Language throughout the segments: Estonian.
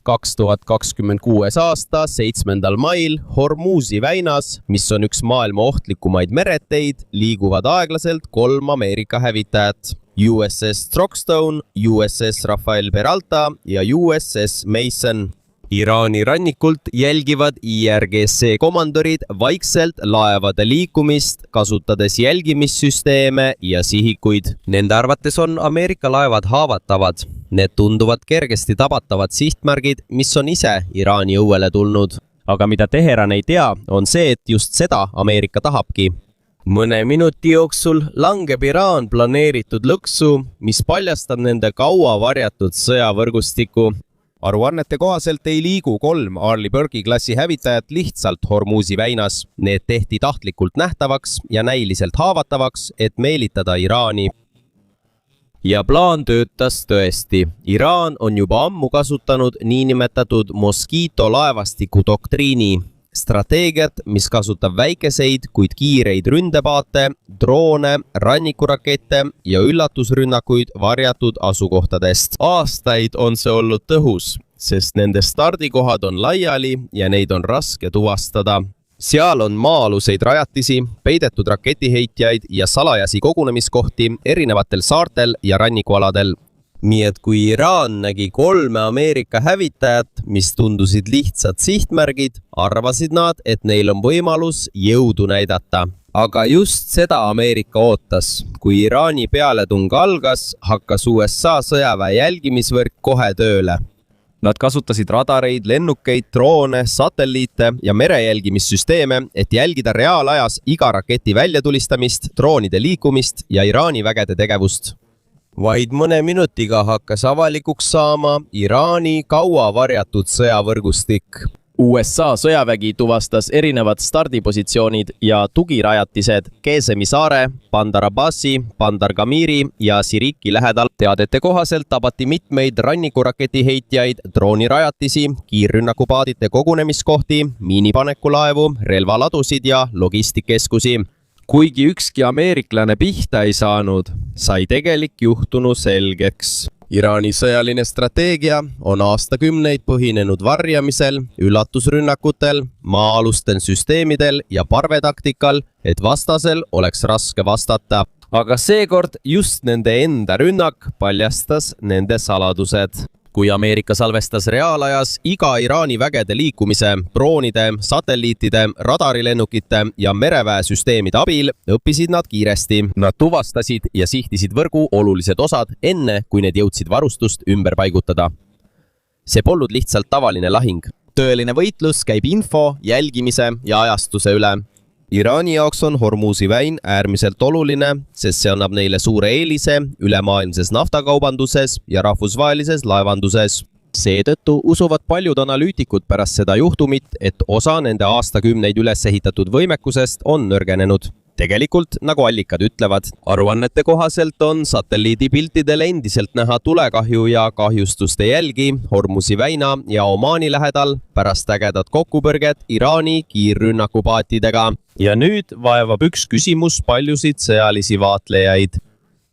2026. aasta 7. mail Hormuzi väinas, mis on üks maailma ohtlikumaid mereteid, liiguvad aeglaselt 3 Ameerika hävitajat. USS Strockstone, USS Rafael Peralta ja USS Mason. Iraani rannikult jälgivad IRGC komandorid vaikselt laevade liikumist, kasutades jälgimissüsteeme ja sihikuid. Nende arvates on Ameerika laevad haavatavad. Need tunduvad kergesti tabatavad sihtmärgid, mis on ise Iraani õuele tulnud. Aga mida Teheran ei tea, on see, et just seda Ameerika tahabki. Mõne minuti jooksul langeb Iraan planeeritud lõksu, mis paljastab nende kaua varjatud sõjavõrgustiku. Aruannete kohaselt ei liigu 3 Arleigh Burke'i klassi hävitajat lihtsalt Hormuzi väinas. Need tehti tahtlikult nähtavaks ja näiliselt haavatavaks, et meelitada Iraani. Ja plaan töötas tõesti. Iraan on juba ammu kasutanud niinimetatud Mosquito laevastiku doktriini. Strateegiat, mis kasutab väikeseid, kuid kiireid ründepaate, droone, rannikurakette ja üllatusrünnakuid varjatud asukohtadest. Aastaid on see olnud tõhus, sest nende stardikohad on laiali ja neid on raske tuvastada. Seal on maa-aluseid rajatisi, peidetud raketiheitjaid ja salajasi kogunemiskohti erinevatel saartel ja rannikualadel. Nii et kui Iraan nägi 3 Ameerika hävitajat, mis tundusid lihtsad sihtmärgid, arvasid nad, et neil on võimalus jõudu näidata. Aga just seda Ameerika ootas. Kui Iraani pealetung algas, hakkas USA sõjaväe jälgimisvõrk kohe tööle. Nad kasutasid radareid, lennukeid, droone, satelliite ja merejälgimissüsteeme, et jälgida reaalajas iga raketi väljatulistamist, droonide liikumist ja Iraani vägede tegevust. Vaid mõne minutiga hakkas avalikuks saama Iraani kaua varjatud sõjavõrgustik. USA sõjavägi tuvastas erinevad stardipositsioonid ja tugirajatised Qesemi saare, Bandar Abbasi, Bandar Gamiri ja Siriki lähedal. Teadete kohaselt tabati mitmeid rannikuraketiheitjaid, droonirajatisi, kiirrünnakupaadite kogunemiskohti, miinipanekulaevu, relvaladusid ja logistikeskusi. Kuigi ükski ameeriklane pihta ei saanud, sai tegelik juhtunu selgeks. Iraani sõjaline strateegia on aastakümneid põhinenud varjamisel, üllatusrünnakutel, maa-alustel süsteemidel ja parvetaktikal, et vastasel oleks raske vastata. Aga seekord just nende enda rünnak paljastas nende saladused. Kui Ameerika salvestas reaalajas iga Iraani vägede liikumise, droonide, satelliitide, radarilennukite ja mereväesüsteemide abil, õppisid nad kiiresti. Nad tuvastasid ja sihtisid võrgu olulised osad enne, kui need jõudsid varustust ümber paigutada. See polnud lihtsalt tavaline lahing. Tõeline võitlus käib info, jälgimise ja ajastuse üle. Iraani jaoks on Hormuzi väin äärmiselt oluline, sest see annab neile suure eelise ülemaailmses naftakaubanduses ja rahvusvahelises laevanduses. Seetõttu usuvad paljud analüütikud pärast seda juhtumit, et osa nende aastakümneid üles ehitatud võimekusest on nõrgenenud. Tegelikult, nagu allikad ütlevad, aruannete kohaselt on satelliidipiltidel endiselt näha tulekahju ja kahjustuste jälgi Hormuzi väina ja Omaani lähedal pärast ägedat kokkupõrget Iraani kiirrünnakupaatidega. Ja nüüd vaevab üks küsimus paljusid sõjalisi vaatlejaid.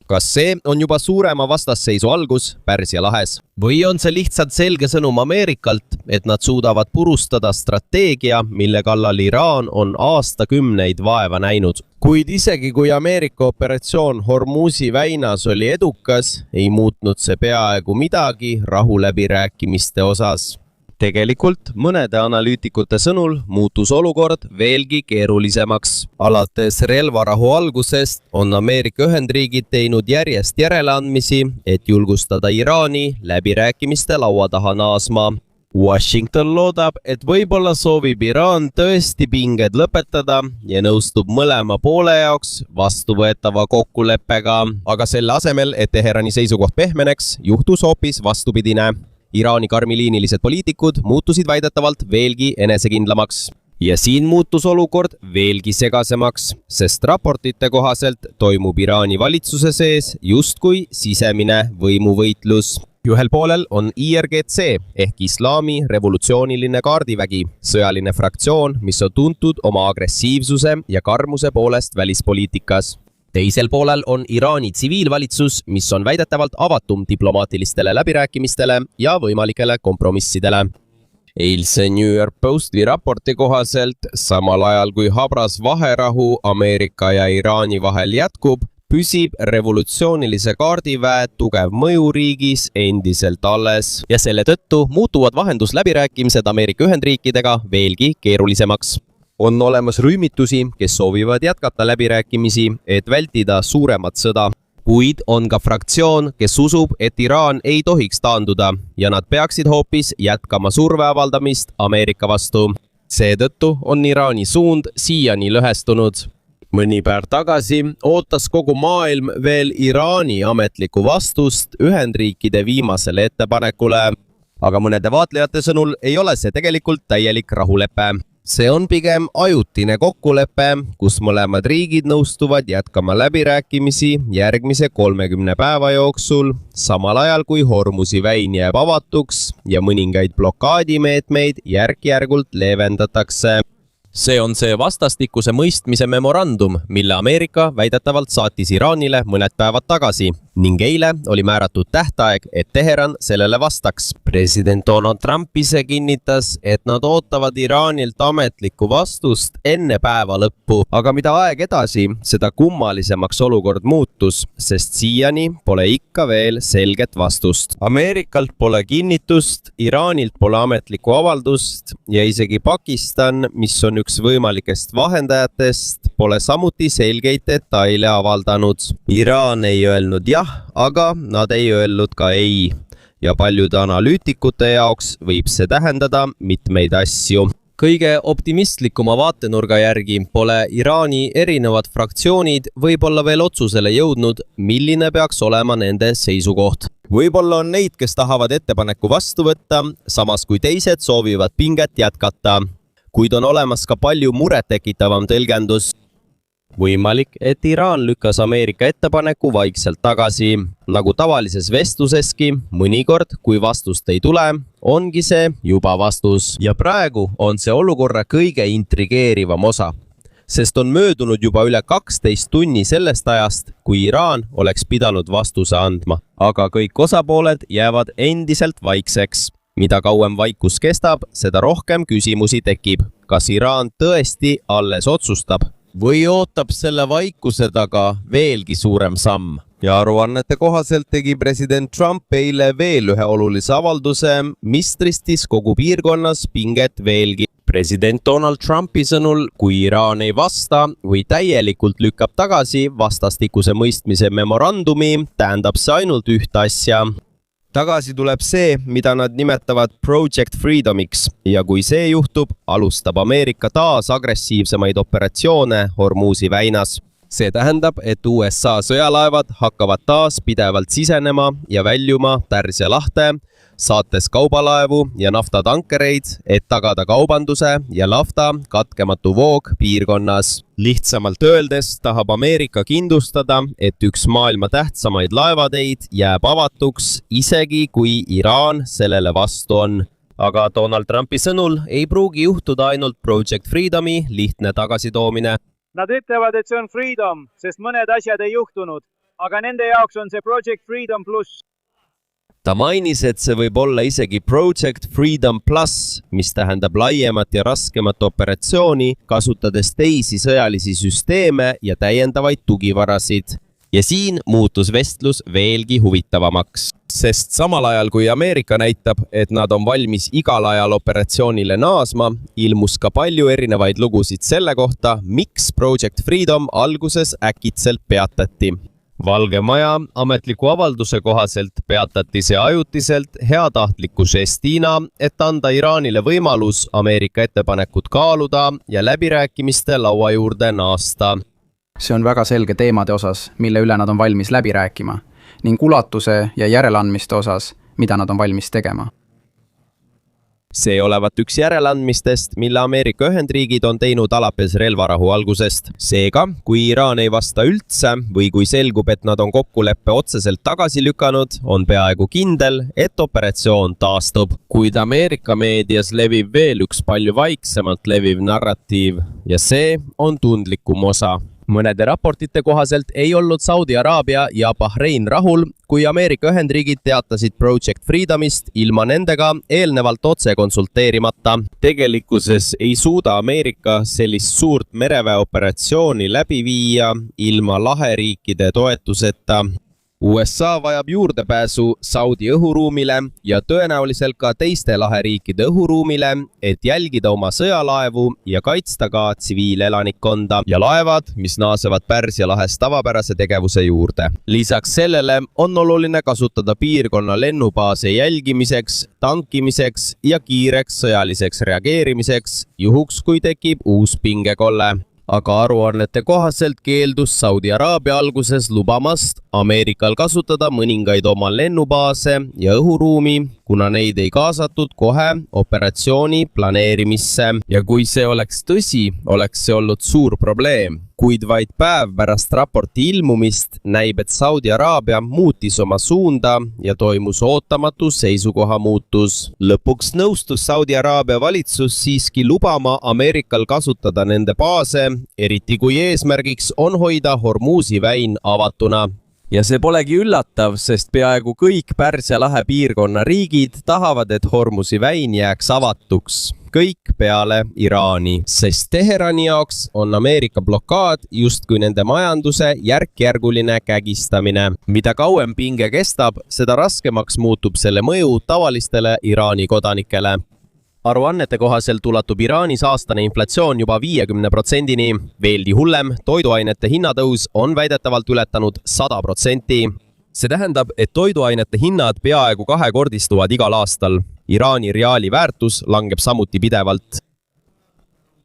Kas see on juba suurema vastasseisu algus Pärsia lahes? Või on see lihtsalt selge sõnum Ameerikalt, et nad suudavad purustada strateegia, mille kallal Iraan on aastakümneid vaeva näinud? Kuid isegi kui Ameerika operatsioon Hormuzi väinas oli edukas, ei muutnud see peaaegu midagi rahuläbirääkimiste osas. Tegelikult mõnede analüütikute sõnul muutus olukord veelgi keerulisemaks. Alates relvarahu algusest on Ameerika Ühendriigid teinud järjest järeleandmisi, et julgustada Iraani läbirääkimiste laua taha naasma. Washington loodab, et võib-olla soovib Iraan tõesti pinged lõpetada ja nõustub mõlema poole jaoks vastuvõetava kokkuleppega. Aga selle asemel, et Teherani seisukoht pehmeneks, juhtus hoopis vastupidine. Iraani karmiliinilised poliitikud muutusid väidetavalt veelgi enesekindlamaks. Ja siin muutus olukord veelgi segasemaks, sest raportite kohaselt toimub Iraani valitsuse sees justkui sisemine võimuvõitlus. Ühel poolel on IRGC ehk Islami revolutsiooniline kaardivägi, sõjaline fraktsioon, mis on tuntud oma agressiivsuse ja karmuse poolest välispoliitikas. Teisel poolel on Iraani tsiviilvalitsus, mis on väidetavalt avatum diplomaatilistele läbirääkimistele ja võimalikele kompromissidele. Eilse New York Posti raporti kohaselt, samal ajal kui habras vaherahu Ameerika ja Iraani vahel jätkub, püsib revolutsioonilise kaardiväe tugev mõju riigis endiselt alles ja selle tõttu muutuvad vahendusläbirääkimised Ameerika Ühendriikidega veelgi keerulisemaks. On olemas rühmitusi, kes soovivad jätkata läbirääkimisi, et vältida suuremat sõda. Kuid on ka fraktsioon, kes usub, et Iraan ei tohiks taanduda ja nad peaksid hoopis jätkama surve avaldamist Ameerika vastu. Seetõttu on Iraani suund siiani lõhestunud. Mõni päev tagasi ootas kogu maailm veel Iraani ametlikku vastust Ühendriikide viimasele ettepanekule, aga mõnede vaatlejate sõnul ei ole see tegelikult täielik rahulepe. See on pigem ajutine kokkulepe, kus mõlemad riigid nõustuvad jätkama läbirääkimisi järgmise 30 päeva jooksul, samal ajal kui Hormuzi väin jääb avatuks ja mõningaid blokaadimeetmeid järk-järgult leevendatakse. See on see vastastikuse mõistmise memorandum, mille Ameerika väidetavalt saatis Iraanile mõned päevad tagasi ning eile oli määratud tähtaeg, et Teheran sellele vastaks. President Donald Trump ise kinnitas, et nad ootavad Iraanilt ametlikku vastust enne päeva lõppu, aga mida aeg edasi, seda kummalisemaks olukord muutus, sest siiani pole ikka veel selget vastust. Ameerikalt pole kinnitust, Iraanilt pole ametlikku avaldust ja isegi Pakistan, mis on üks võimalikest vahendajatest, pole samuti selgeid detaile avaldanud. Iraan ei öelnud jah, aga nad ei öelnud ka ei. Ja paljude analüütikute jaoks võib see tähendada mitmeid asju. Kõige optimistlikuma vaatenurga järgi pole Iraani erinevad fraktsioonid võib-olla veel otsusele jõudnud, milline peaks olema nende seisukoht. Võib-olla on neid, kes tahavad ettepaneku vastu võtta, samas kui teised soovivad pinget jätkata. Kuid on olemas ka palju murettekitavam tõlgendus. Võimalik, et Iraan lükkas Ameerika ettepaneku vaikselt tagasi. Nagu tavalises vestluseski, mõnikord, kui vastust ei tule, ongi see juba vastus. Ja praegu on see olukorra kõige intrigeerivam osa, sest on möödunud juba üle 12 tunni sellest ajast, kui Iraan oleks pidanud vastuse andma. Aga kõik osapooled jäävad endiselt vaikseks. Mida kauem vaikus kestab, seda rohkem küsimusi tekib. Kas Iraan tõesti alles otsustab? Või ootab selle vaikuse taga veelgi suurem samm? Ja aruannete kohaselt tegi president Trump eile veel ühe olulise avalduse, mis tõstis kogu piirkonnas pinget veelgi. President Donald Trumpi sõnul, kui Iraan ei vasta või täielikult lükkab tagasi vastastikuse mõistmise memorandumi, tähendab see ainult ühte asja. Tagasi tuleb see, mida nad nimetavad Project Freedomiks ja kui see juhtub, alustab Ameerika taas agressiivsemaid operatsioone Hormuzi väinas. See tähendab, et USA sõjalaevad hakkavad taas pidevalt sisenema ja väljuma Pärsia lahte, saates kaubalaevu ja naftatankereid, et tagada kaubanduse ja nafta katkematu voog piirkonnas. Lihtsamalt öeldes tahab Ameerika kindlustada, et üks maailma tähtsamaid laevateid jääb avatuks, isegi kui Iraan sellele vastu on. Aga Donald Trumpi sõnul ei pruugi juhtuda ainult Project Freedomi lihtne tagasitoomine. Nad ütlevad, et see on Freedom, sest mõned asjad ei juhtunud, aga nende jaoks on see Project Freedom Plus. Ta mainis, et see võib olla isegi Project Freedom Plus, mis tähendab laiemat ja raskemat operatsiooni, kasutades teisi sõjalisi süsteeme ja täiendavaid tugivarasid. Ja siin muutus vestlus veelgi huvitavamaks. Sest samal ajal, kui Ameerika näitab, et nad on valmis igal ajal operatsioonile naasma, ilmus ka palju erinevaid lugusid selle kohta, miks Project Freedom alguses äkitselt peatati. Valge Maja ametliku avalduse kohaselt peatati see ajutiselt heatahtliku žestina, et anda Iraanile võimalus Ameerika ettepanekut kaaluda ja läbirääkimiste laua juurde naasta. See on väga selge teemade osas, mille üle nad on valmis läbi rääkima, ning ulatuse ja järeleandmiste osas, mida nad on valmis tegema. See olevat üks järeleandmistest, mille Ameerika Ühendriigid on teinud alates relvarahu algusest. Seega, kui Iraan ei vasta üldse või kui selgub, et nad on kokkuleppe otseselt tagasi lükanud, on peaaegu kindel, et operatsioon taastub. Kuid Ameerika meedias levib veel üks palju vaiksemalt leviv narratiiv ja see on tundlikum osa. mõnede raportite kohaselt ei olnud Saudi Araabia ja Bahrein rahul, kui Ameerika Ühendriigid teatasid Project Freedomist ilma nendega eelnevalt otse konsulteerimata. Tegelikkuses ei suuda Ameerika sellist suurt mereväeoperatsiooni läbi viia ilma laheriikide toetuseta. USA vajab juurdepääsu Saudi õhuruumile ja tõenäoliselt ka teiste laheriikide õhuruumile, et jälgida oma sõjalaevu ja kaitsta ka tsiviilelanikkonda ja laevad, mis naasevad Pärsia lahes tavapärase tegevuse juurde. Lisaks sellele on oluline kasutada piirkonna lennubaase jälgimiseks, tankimiseks ja kiireks sõjaliseks reageerimiseks, juhuks kui tekib uus pingekolle. Aga aruannete kohaselt keeldus Saudi Araabia alguses lubamast Ameerikal kasutada mõningaid oma lennubaase ja õhuruumi, kuna neid ei kaasatud kohe operatsiooni planeerimisse. Ja kui see oleks tõsi, oleks see olnud suur probleem. Kuid vaid päev pärast raporti ilmumist näib, et Saudi Araabia muutis oma suunda ja toimus ootamatu seisukoha muutus. Lõpuks nõustus Saudi Araabia valitsus siiski lubama Ameerikal kasutada nende baase, eriti kui eesmärgiks on hoida Hormuzi väin avatuna. Ja see polegi üllatav, sest peaaegu kõik Pärsia lahe piirkonna riigid tahavad, et Hormuzi väin jääks avatuks. Kõik peale Iraani, sest Teherani jaoks on Ameerika blokaad justkui nende majanduse järkjärguline kägistamine. Mida kauem pinge kestab, seda raskemaks muutub selle mõju tavalistele Iraani kodanikele. Aruannete kohaselt ulatub Iraanis aastane inflatsioon juba 50%-ni. Veelgi hullem, toiduainete hinnatõus on väidetavalt ületanud 100%. See tähendab, et toiduainete hinnad peaaegu kahekordistuvad igal aastal. Iraani riaali väärtus langeb samuti pidevalt.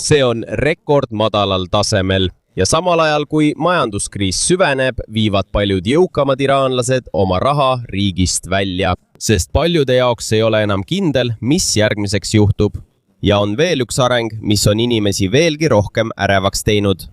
See on rekordmadalal tasemel. Ja samal ajal, kui majanduskriis süveneb, viivad paljud jõukamad iraanlased oma raha riigist välja, sest paljude jaoks ei ole enam kindel, mis järgmiseks juhtub. Ja on veel üks areng, mis on inimesi veelgi rohkem ärevaks teinud.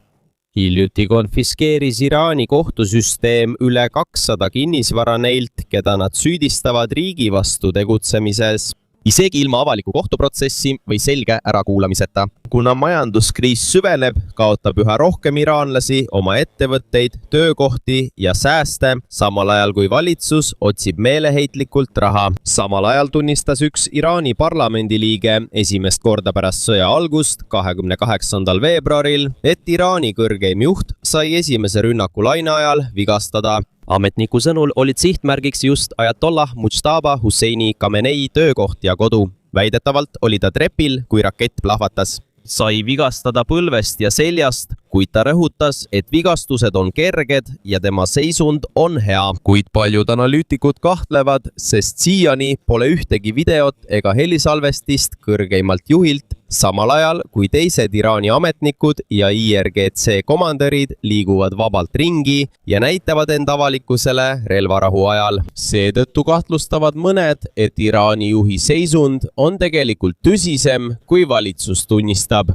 Hiljuti konfiskeeris Iraani kohtusüsteem üle 200 kinnisvara neilt, keda nad süüdistavad riigi vastu tegutsemises. Isegi ilma avaliku kohtuprotsessi või selge ärakuulamiseta. Kuna majanduskriis süveneb, kaotab üha rohkem iraanlasi oma ettevõtteid, töökohti ja sääste, samal ajal kui valitsus otsib meeleheitlikult raha. Samal ajal tunnistas üks Iraani parlamendiliige esimest korda pärast sõja algust 28. veebruaril, et Iraani kõrgeim juht sai esimese rünnaku laine ajal vigastada. Ametniku sõnul olid sihtmärgiks just Ayatollah Mujtaba Husseini Khamenei töökoht ja kodu. Väidetavalt oli ta trepil, kui rakett plahvatas. Sai vigastada põlvest ja seljast, kuid ta rõhutas, et vigastused on kerged ja tema seisund on hea. Kuid paljud analüütikud kahtlevad, sest siiani pole ühtegi videot ega helisalvestist kõrgeimalt juhilt, samal ajal kui teised Iraani ametnikud ja IRGC komandörid liiguvad vabalt ringi ja näitavad end avalikkusele relvarahu ajal. Seetõttu kahtlustavad mõned, et Iraani juhi seisund on tegelikult tõsisem, kui valitsus tunnistab.